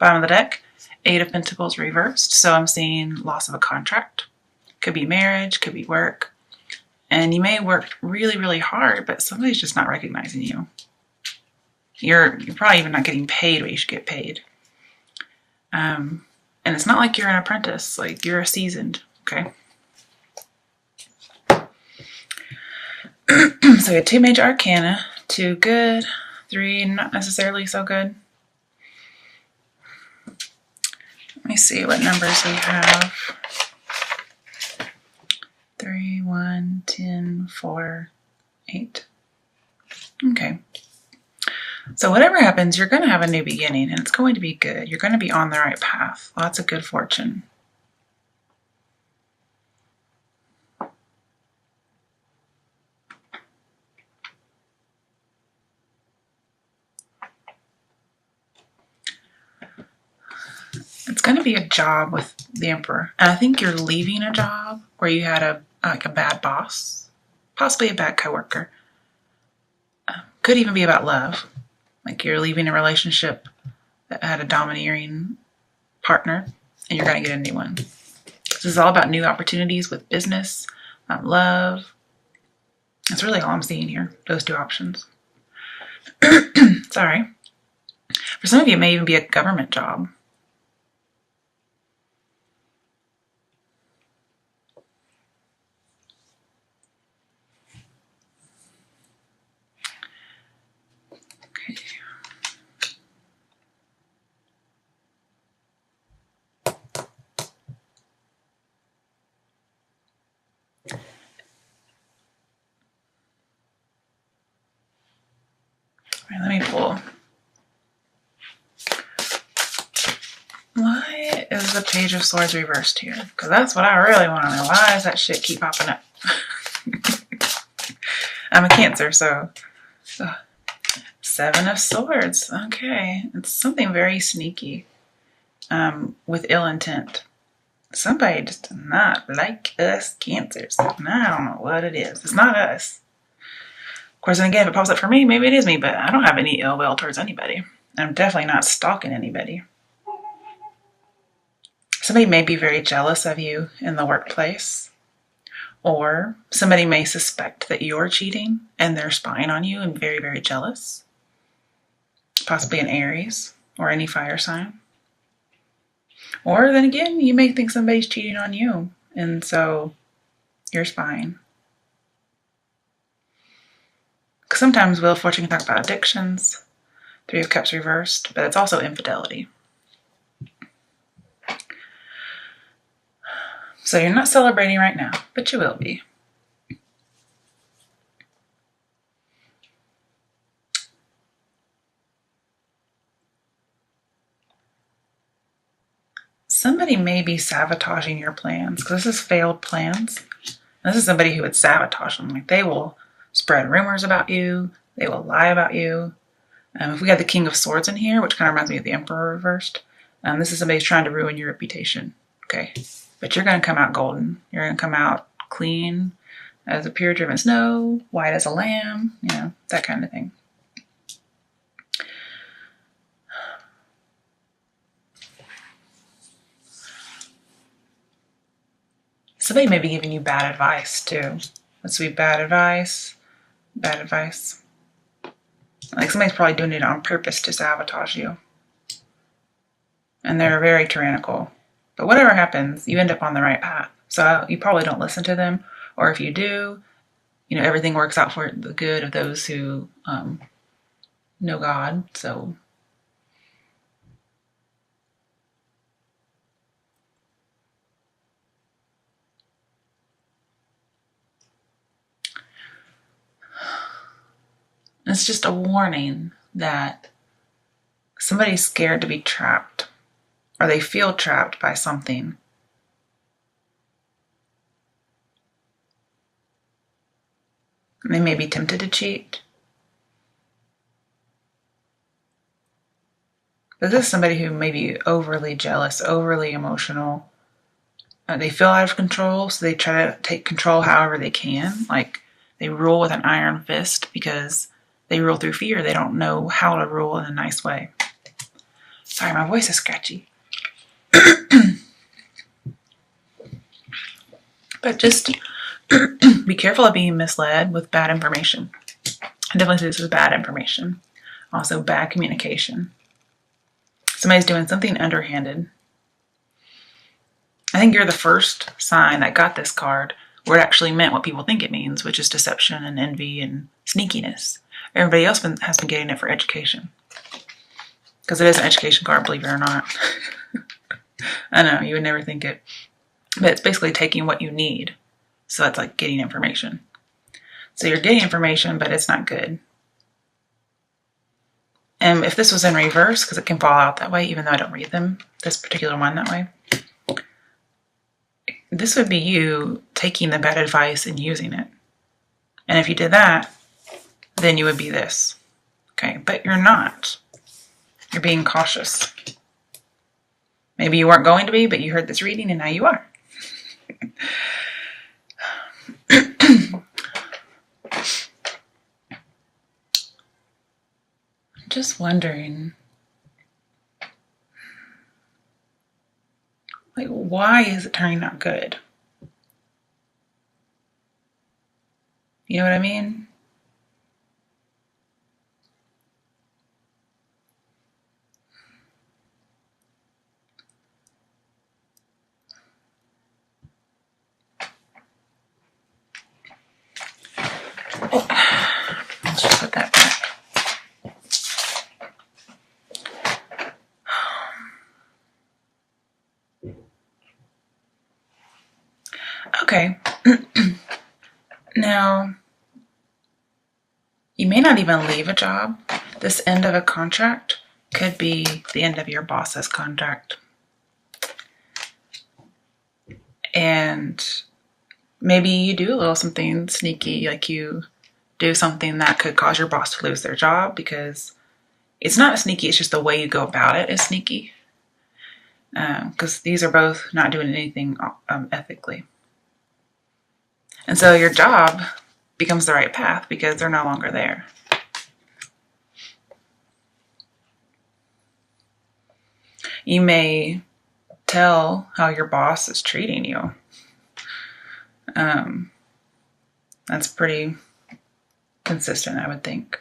Bottom of the deck, Eight of Pentacles reversed. So I'm seeing loss of a contract. Could be marriage, could be work. And you may work really, really hard, but somebody's just not recognizing you. You're probably even not getting paid what you should get paid. And it's not like you're an apprentice, like you're a seasoned, okay? So we had 2 major arcana, 2 good, 3 not necessarily so good. Let me see what numbers we have. 3, 1, 10, 4, 8. Okay. So whatever happens, you're going to have a new beginning, and it's going to be good. You're going to be on the right path. Lots of good fortune. It's going to be a job with the Emperor. And I think you're leaving a job where you had a bad boss, possibly a bad coworker. Could even be about love. Like you're leaving a relationship that had a domineering partner and you're going to get a new one. This is all about new opportunities with business, love. That's really all I'm seeing here, those 2 options. Sorry. For some of you, it may even be a government job. Let me pull. Why is the Page of Swords reversed here? Because that's what I really want to know. Why does that shit keep popping up? I'm a Cancer, so 7 of Swords. Okay, it's something very sneaky with ill intent. Somebody just does not like us Cancers. And I don't know what it is. It's not us. Of course, and again, if it pops up for me, maybe it is me, but I don't have any ill will towards anybody. I'm definitely not stalking anybody. Somebody may be very jealous of you in the workplace, or somebody may suspect that you're cheating and they're spying on you and very, very jealous. Possibly an Aries or any fire sign. Or then again, you may think somebody's cheating on you, and so you're spying. Sometimes Wheel of Fortune can talk about addictions, 3 of Cups reversed, but it's also infidelity. So you're not celebrating right now, but you will be. Somebody may be sabotaging your plans, because this is failed plans. This is somebody who would sabotage them. Like they will spread rumors about you. They will lie about you. If we got the King of Swords in here, which kind of reminds me of the Emperor reversed, this is somebody who's trying to ruin your reputation. Okay, but you're going to come out golden. You're going to come out clean as a pure driven snow, white as a lamb, you know, that kind of thing. Somebody may be giving you bad advice too. Let's see, bad advice. Bad advice. Like somebody's probably doing it on purpose to sabotage you. And they're very tyrannical. But whatever happens, you end up on the right path. So you probably don't listen to them. Or if you do, you know, everything works out for the good of those who know God. So it's just a warning that somebody's scared to be trapped, or they feel trapped by something. And they may be tempted to cheat. But this is somebody who may be overly jealous, overly emotional. They feel out of control, so they try to take control however they can. Like they rule with an iron fist because they rule through fear. They don't know how to rule in a nice way. Sorry, my voice is scratchy. But just be careful of being misled with bad information. I definitely see this as bad information. Also, bad communication. Somebody's doing something underhanded. I think you're the first sign that got this card where it actually meant what people think it means, which is deception and envy and sneakiness. Everybody else has been getting it for education. Because it is an education card, believe it or not. I know, you would never think it. But it's basically taking what you need. So that's like getting information. So you're getting information, but it's not good. And if this was in reverse, because it can fall out that way, even though I don't read them, this particular one that way, this would be you taking the bad advice and using it. And if you did that, then you would be this. Okay, but you're not. You're being cautious. Maybe you weren't going to be, but you heard this reading and now you are. Just wondering, like, why is it turning out good? You know what I mean? Oh, let's just put that back. Okay. Now, you may not even leave a job. This end of a contract could be the end of your boss's contract. And maybe you do a little something sneaky, like you do something that could cause your boss to lose their job, because it's not sneaky, it's just the way you go about it is sneaky. Because these are both not doing anything ethically. And so your job becomes the right path because they're no longer there. You may tell how your boss is treating you. That's pretty consistent, I would think.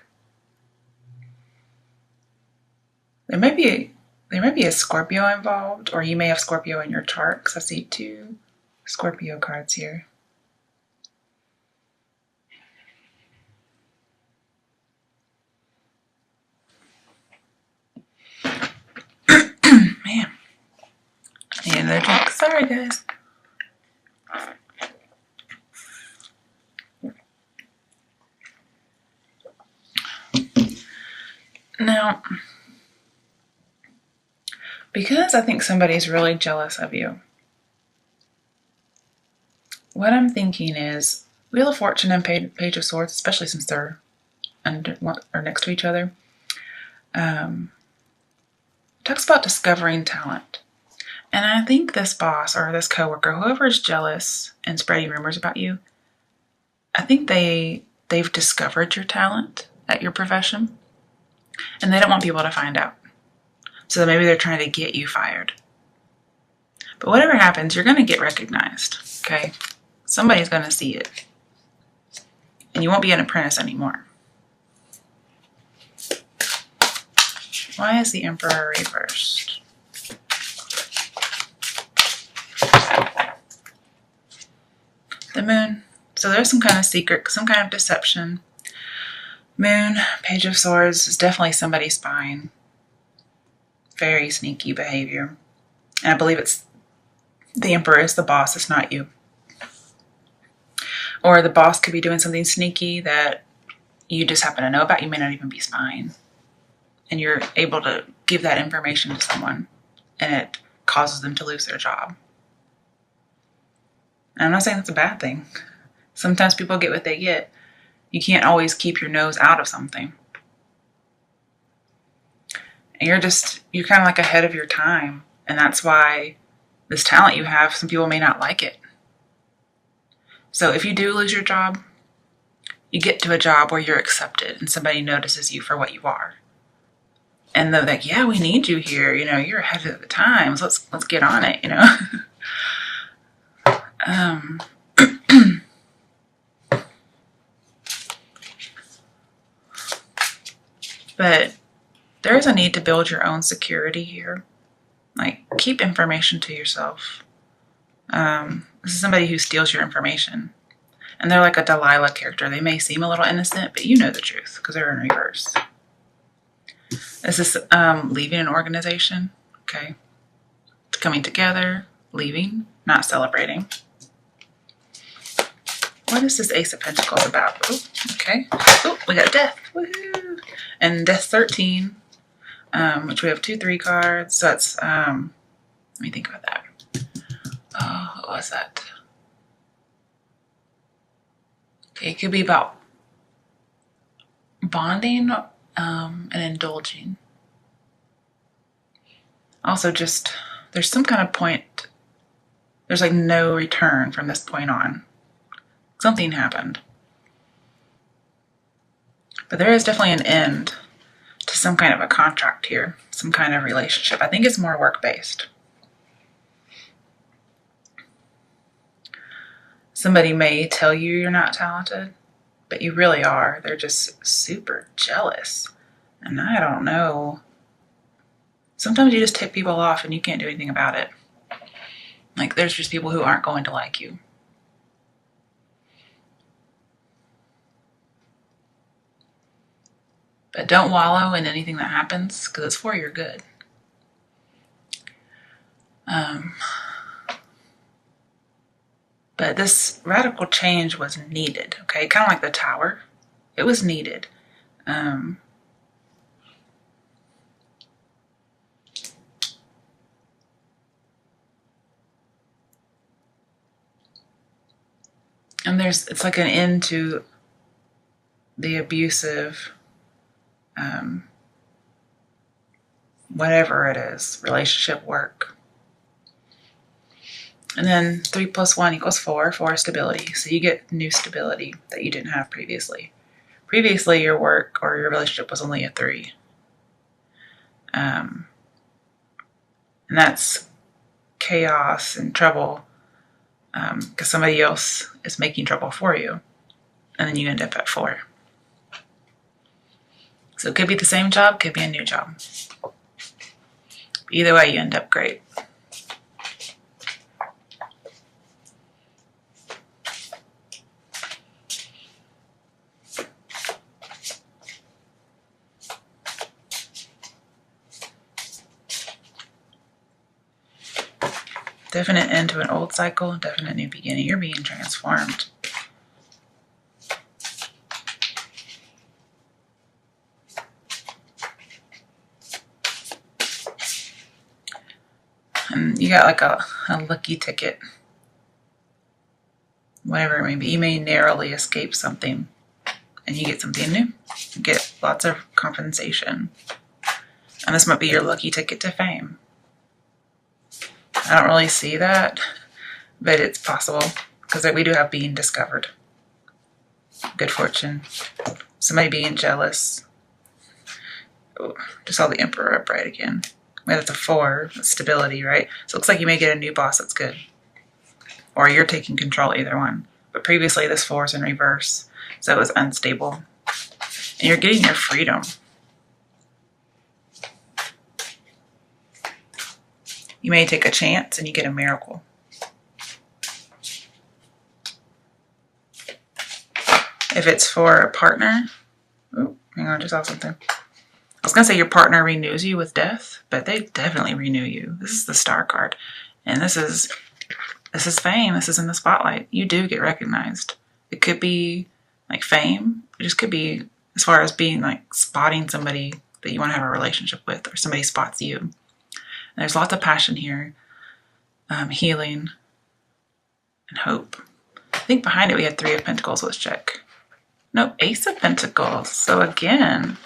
There may be a Scorpio involved, or you may have Scorpio in your chart, because I see 2 Scorpio cards here. Man, I need another drink. Sorry, guys. Now, because I think somebody's really jealous of you, what I'm thinking is Wheel of Fortune and Page of Swords, especially since they're next to each other, talks about discovering talent. And I think this boss or this coworker, whoever is jealous and spreading rumors about you, I think they've discovered your talent at your profession, and they don't want people to find out. So maybe they're trying to get you fired. But whatever happens, you're going to get recognized, okay? Somebody's going to see it. And you won't be an apprentice anymore. Why is the Emperor reversed? The Moon. So there's some kind of secret, some kind of deception. Moon, Page of Swords is definitely somebody spying. Very sneaky behavior. And I believe it's the Emperor is the boss, it's not you. Or the boss could be doing something sneaky that you just happen to know about. You may not even be spying. And you're able to give that information to someone, and it causes them to lose their job. And I'm not saying that's a bad thing. Sometimes people get what they get. You can't always keep your nose out of something. And you're kind of like ahead of your time. And that's why this talent you have, some people may not like it. So if you do lose your job, you get to a job where you're accepted and somebody notices you for what you are. And they're like, yeah, we need you here. You know, you're ahead of the times. Let's get on it, you know. But there is a need to build your own security here. Like, keep information to yourself. This is somebody who steals your information. And they're like a Delilah character. They may seem a little innocent, but you know the truth because they're in reverse. This is leaving an organization. Okay. Coming together, leaving, not celebrating. What is this Ace of Pentacles about? Ooh, okay. Oh, we got Death. Woohoo! And Death 13, which we have 2 3 cards. So that's, let me think about that. Oh, what was that? Okay, it could be about bonding and indulging. Also, just there's some kind of point, there's like no return from this point on. Something happened. But there is definitely an end to some kind of a contract here, some kind of relationship. I think it's more work-based. Somebody may tell you you're not talented, but you really are. They're just super jealous. And I don't know. Sometimes you just tip people off and you can't do anything about it. Like, there's just people who aren't going to like you. But don't wallow in anything that happens because it's for your good. But this radical change was needed, okay? Kind of like the Tower. It was needed. And it's like an end to the abusive, whatever it is, relationship, work. And then 3 + 1 = 4, 4 is stability. So you get new stability that you didn't have previously. Previously, your work or your relationship was only a 3. And that's chaos and trouble because somebody else is making trouble for you. And then you end up at 4. So it could be the same job, could be a new job. Either way, you end up great. Definite end to an old cycle, definite new beginning. You're being transformed. And you got like a lucky ticket. Whatever it may be. You may narrowly escape something and you get something new. You get lots of compensation. And this might be your lucky ticket to fame. I don't really see that, but it's possible because we do have being discovered. Good fortune. Somebody being jealous. Oh, just saw the Emperor upright again. Well, that's a 4. That's stability, right? So it looks like you may get a new boss that's good. Or you're taking control, either one. But previously this 4 is in reverse, so it was unstable. And you're getting your freedom. You may take a chance and you get a miracle. If it's for a partner, oh, hang on, I just saw something. I was going to say your partner renews you with death, but they definitely renew you. This is the Star card. And this is fame. This is in the spotlight. You do get recognized. It could be like fame. It just could be as far as being like spotting somebody that you want to have a relationship with, or somebody spots you. And there's lots of passion here, healing, and hope. I think behind it we had 3 of Pentacles. Let's check. No, Ace of Pentacles. So again,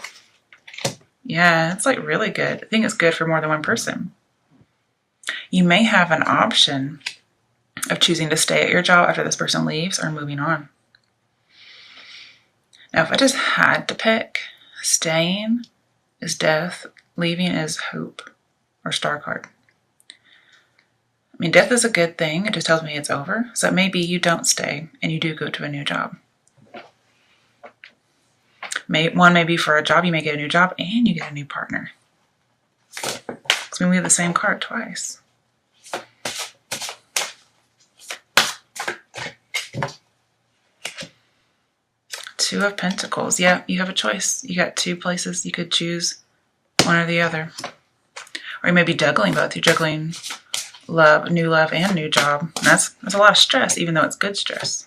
yeah, it's like really good. I think it's good for more than one person. You may have an option of choosing to stay at your job after this person leaves or moving on. Now, if I just had to pick, staying is death, Leaving is hope or star card. I mean, death is a good thing. It just tells me it's over. So it may be you don't stay and you do go to a new job. One may be for a job. You may get a new job and you get a new partner. So we have the same card twice. Two of Pentacles. Yeah, you have a choice. You got two places. You could choose one or the other. Or you may be juggling both. You're juggling new love and new job. And that's a lot of stress, even though it's good stress.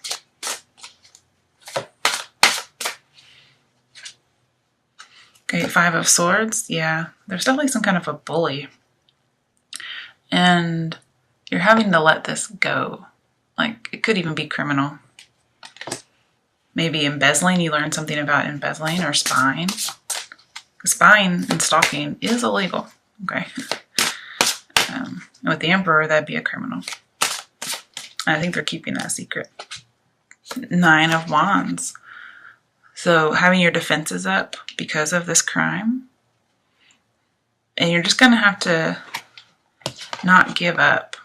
Okay, Five of Swords. Yeah, there's definitely some kind of a bully. And you're having to let this go. Like, it could even be criminal. Maybe embezzling. You learn something about embezzling or spying. Spying and stalking is illegal. Okay. And with the Emperor, that'd be a criminal. I think they're keeping that secret. Nine of Wands. So having your defenses up because of this crime. And you're just going to have to not give up.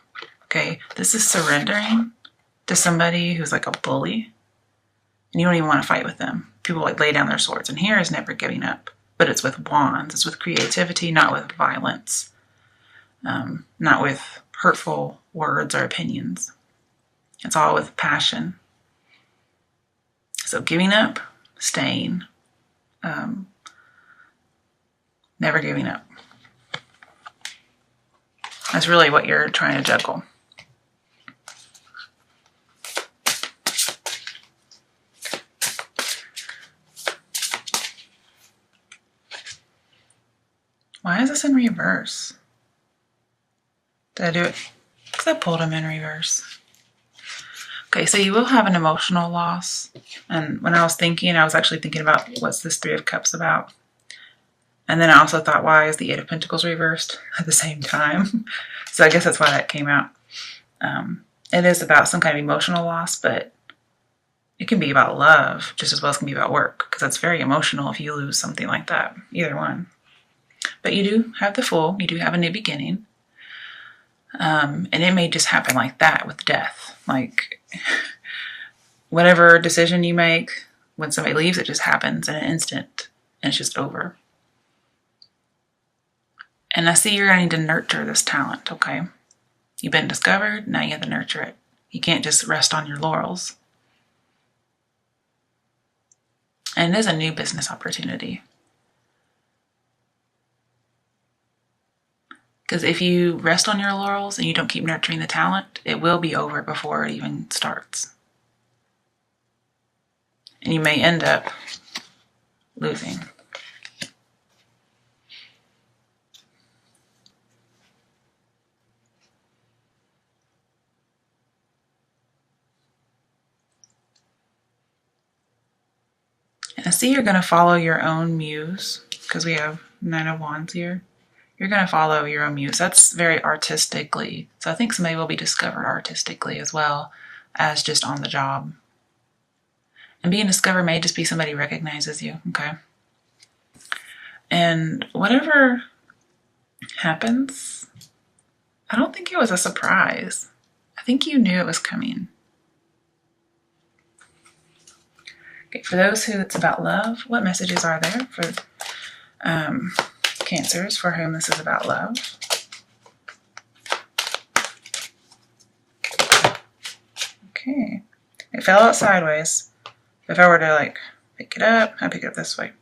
Okay. This is surrendering to somebody who's like a bully. And you don't even want to fight with them. People like lay down their swords. And here is never giving up. But it's with wands. It's with creativity, not with violence. Not with hurtful words or opinions. It's all with passion. So giving up, staying, never giving up. That's really what you're trying to juggle. Why is this in reverse? Did I do it? Because I pulled him in reverse. Okay, so you will have an emotional loss. And when I was thinking, I was actually thinking about what's this Three of Cups about. And then I also thought, why is the Eight of Pentacles reversed at the same time? So I guess that's why that came out. It is about some kind of emotional loss, but it can be about love just as well as it can be about work. Because that's very emotional if you lose something like that. Either one. But you do have the Fool. You do have a new beginning. And it may just happen like that with death. Like, whatever decision you make, when somebody leaves, it just happens in an instant. And it's just over. And I see you're going to need to nurture this talent, okay? You've been discovered, now you have to nurture it. You can't just rest on your laurels. And it is a new business opportunity. Because if you rest on your laurels and you don't keep nurturing the talent, it will be over before it even starts. And you may end up losing. And I see you're going to follow your own muse, because we have Nine of Wands here. You're going to follow your own muse. That's very artistically. So I think somebody will be discovered artistically as well as just on the job. And being discovered may just be somebody recognizes you, okay? And whatever happens, I don't think it was a surprise. I think you knew it was coming. Okay, for those who it's about love, what messages are there for Cancers for whom this is about love? Okay. It fell out sideways. If I were to like pick it up, I'd pick it up this way.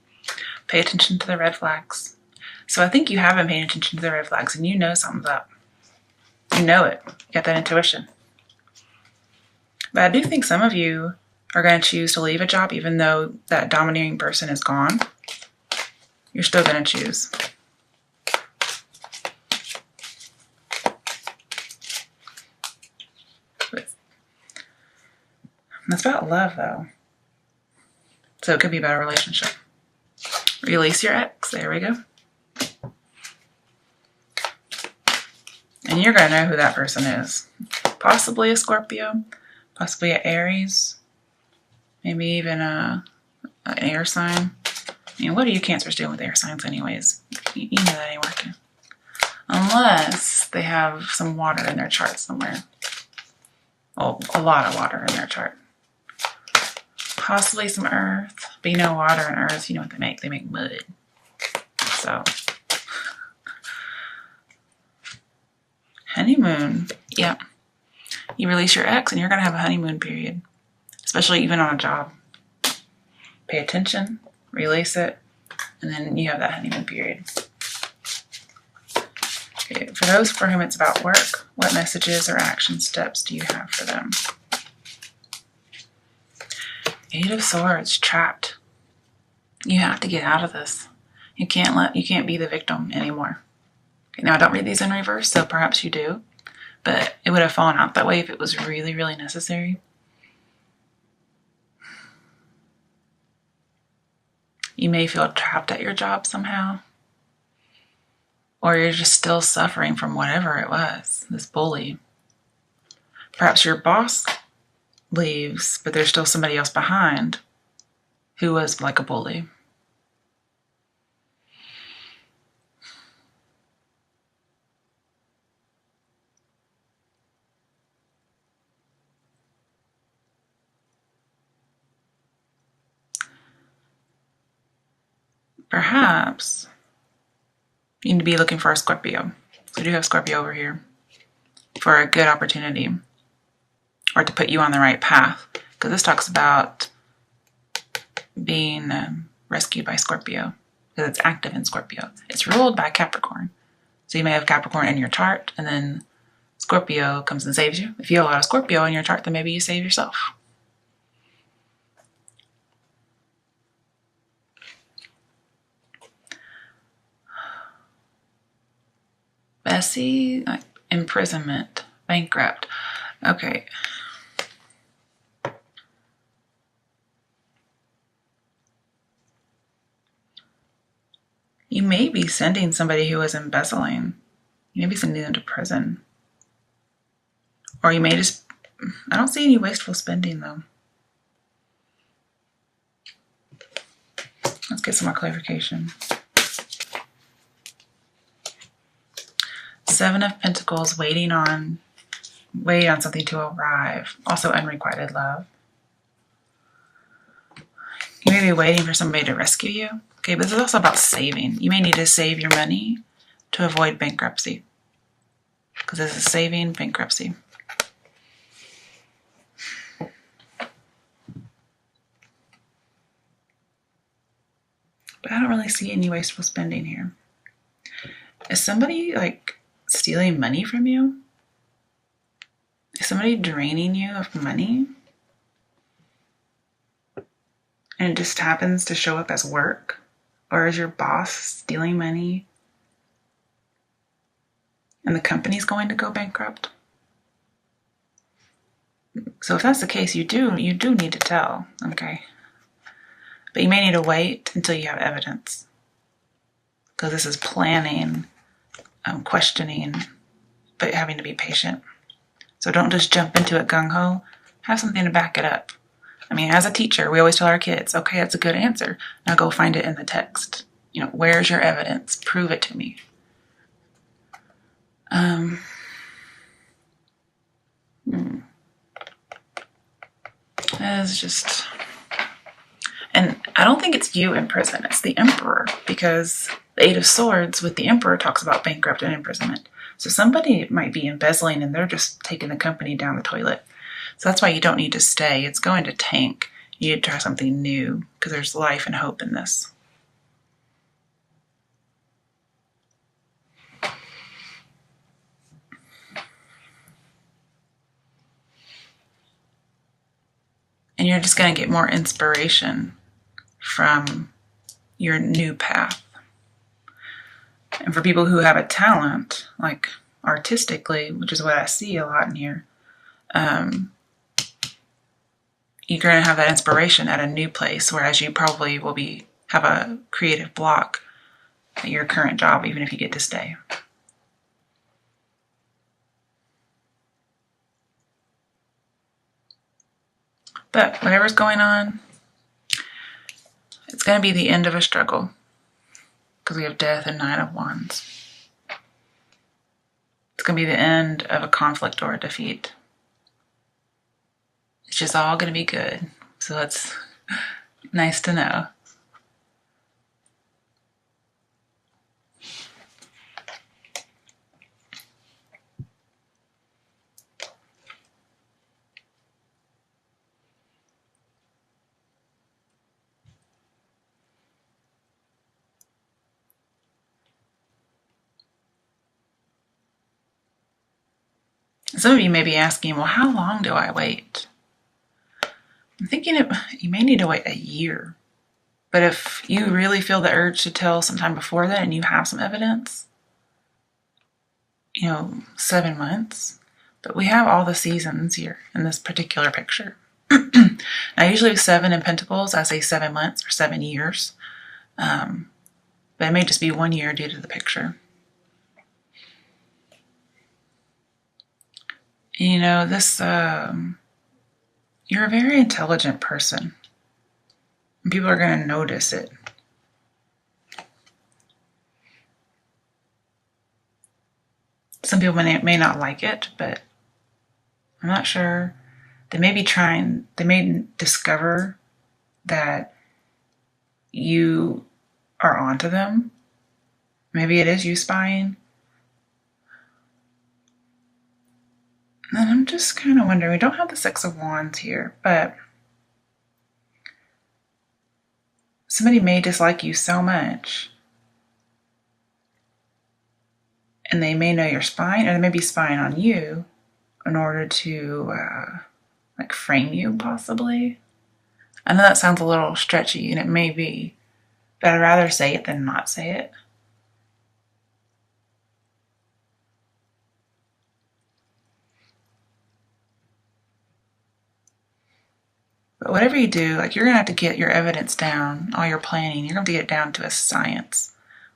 Pay attention to the red flags. So I think you have been paying attention to the red flags and you know something's up. You know it. You got that intuition. But I do think some of you are going to choose to leave a job even though that domineering person is gone. You're still going to choose. That's about love, though. So it could be about a relationship. Release your ex. There we go. And you're going to know who that person is. Possibly a Scorpio. Possibly an Aries. Maybe even an air sign. I mean, what are you Cancers doing with air signs anyways? You know that ain't working. Unless they have some water in their chart somewhere. Well, a lot of water in their chart. Possibly some earth. But you know water and earth, you know what they make? They make mud. So, honeymoon. Yep. You release your ex and you're going to have a honeymoon period. Especially even on a job. Pay attention, release it, and then you have that honeymoon period. Okay, for those for whom it's about work, what messages or action steps do you have for them? 8 of Swords, trapped. You have to get out of this. You can't be the victim anymore. Okay, now I don't read these in reverse, so perhaps you do, but it would have fallen out that way if it was really, really necessary. You may feel trapped at your job somehow, or you're just still suffering from whatever it was, this bully. Perhaps your boss leaves, but there's still somebody else behind who was like a bully. Perhaps you need to be looking for a Scorpio. So I do have Scorpio over here for a good opportunity or to put you on the right path. Because this talks about being rescued by Scorpio because it's active in Scorpio. It's ruled by Capricorn. So you may have Capricorn in your chart and then Scorpio comes and saves you. If you have a lot of Scorpio in your chart, then maybe you save yourself. Bessie, like imprisonment, bankrupt. Okay. You may be sending somebody who is embezzling. You may be sending them to prison. Or you may just, I don't see any wasteful spending though. Let's get some more clarification. 7 of Pentacles, waiting on something to arrive. Also unrequited love. You may be waiting for somebody to rescue you. Okay, but this is also about saving. You may need to save your money to avoid bankruptcy. Because this is saving bankruptcy. But I don't really see any wasteful spending here. Is somebody like stealing money from you? Is somebody draining you of money? And it just happens to show up as work? Or is your boss stealing money and the company's going to go bankrupt? So if that's the case, you do need to tell, okay? But you may need to wait until you have evidence. Because this is planning, questioning, but having to be patient. So don't just jump into it gung-ho. Have something to back it up. I mean, as a teacher, we always tell our kids, okay, that's a good answer. Now go find it in the text. You know, where's your evidence? Prove it to me. That is just... And I don't think it's you in prison. It's the Emperor, because the 8 of Swords with the Emperor talks about bankrupt and imprisonment. So somebody might be embezzling and they're just taking the company down the toilet. So that's why you don't need to stay. It's going to tank. You need to try something new because there's life and hope in this. And you're just going to get more inspiration from your new path. And for people who have a talent, like artistically, which is what I see a lot in here, you're going to have that inspiration at a new place, whereas you probably will have a creative block at your current job, even if you get to stay. But whatever's going on, it's going to be the end of a struggle because we have death and Nine of Wands. It's going to be the end of a conflict or a defeat. It's just all going to be good. So that's nice to know. Some of you may be asking, well, how long do I wait? I'm thinking you may need to wait a year. But if you really feel the urge to tell sometime before that and you have some evidence, 7 months. But we have all the seasons here in this particular picture. Now, usually with 7 in Pentacles, I say 7 months or 7 years. But it may just be 1 year due to the picture. This, you're a very intelligent person. And people are going to notice it. Some people may not like it, but I'm not sure. They may discover that you are onto them. Maybe it is you spying. And I'm just kind of wondering, we don't have the Six of Wands here, but somebody may dislike you so much, and they may know you're spying, or they may be spying on you in order to frame you, possibly. I know that sounds a little stretchy, and it may be, but I'd rather say it than not say it. But whatever you do, you're going to have to get your evidence down, all your planning, you're going to have to get it down to a science.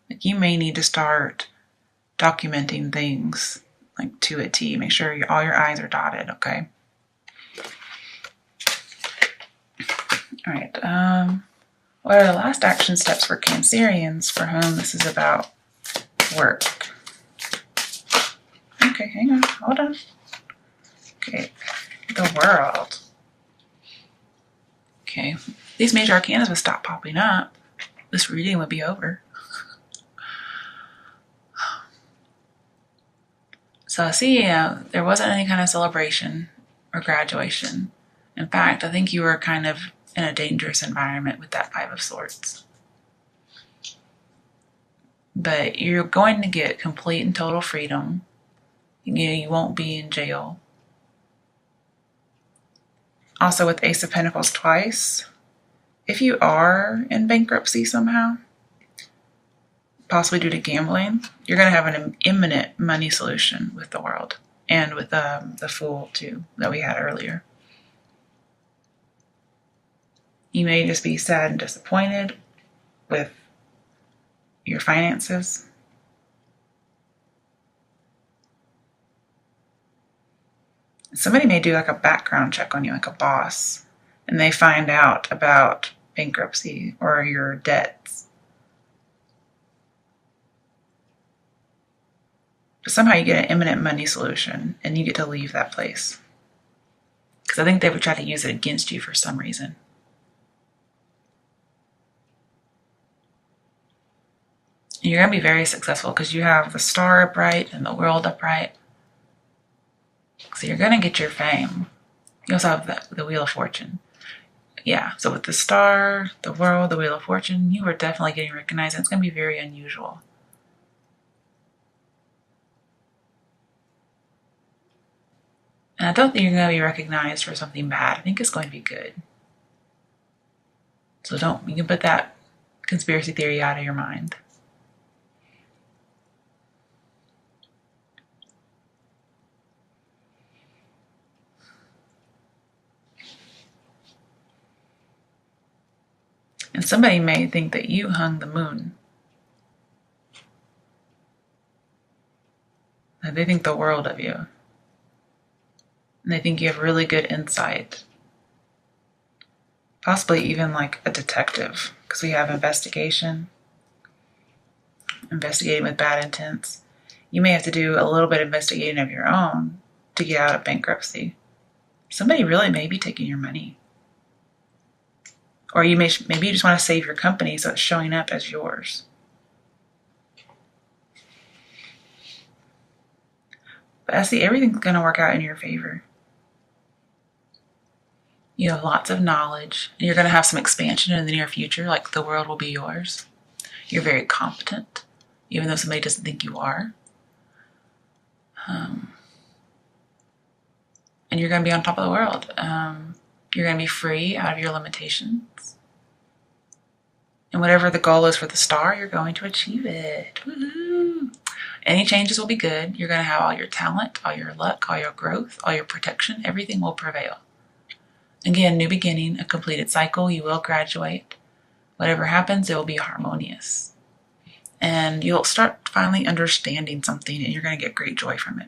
You may need to start documenting things, to a T. Make sure all your I's are dotted, okay? All right. What are the last action steps for Cancerians for whom this is about work? Okay, hang on. Hold on. Okay. The World. Okay. These major arcanas would stop popping up. This reading would be over. So I see there wasn't any kind of celebration or graduation. In fact, I think you were kind of in a dangerous environment with that Five of Swords. But you're going to get complete and total freedom. You won't be in jail. Also with Ace of Pentacles twice, if you are in bankruptcy somehow, possibly due to gambling, you're going to have an imminent money solution with the World and with the Fool too that we had earlier. You may just be sad and disappointed with your finances. Somebody may do a background check on you, a boss, and they find out about bankruptcy or your debts. But somehow you get an imminent money solution and you get to leave that place. Because I think they would try to use it against you for some reason. You're going to be very successful because you have the Star upright and the World upright. So you're going to get your fame. You also have the Wheel of Fortune. Yeah, so with the Star, the World, the Wheel of Fortune, you are definitely getting recognized. And it's going to be very unusual. And I don't think you're going to be recognized for something bad. I think it's going to be good. So you can put that conspiracy theory out of your mind. And somebody may think that you hung the moon. That they think the world of you. And they think you have really good insight. Possibly even like a detective, because we have investigation, investigating with bad intents. You may have to do a little bit of investigating of your own to get out of bankruptcy. Somebody really may be taking your money. Or maybe you just want to save your company so it's showing up as yours. But I see everything's going to work out in your favor. You have lots of knowledge, and you're going to have some expansion in the near future, like the world will be yours. You're very competent, even though somebody doesn't think you are. And you're going to be on top of the world. You're going to be free out of your limitations. And whatever the goal is for the star, you're going to achieve it. Woo-hoo. Any changes will be good. You're going to have all your talent, all your luck, all your growth, all your protection. Everything will prevail. Again, new beginning, a completed cycle. You will graduate. Whatever happens, it will be harmonious. And you'll start finally understanding something, and you're going to get great joy from it.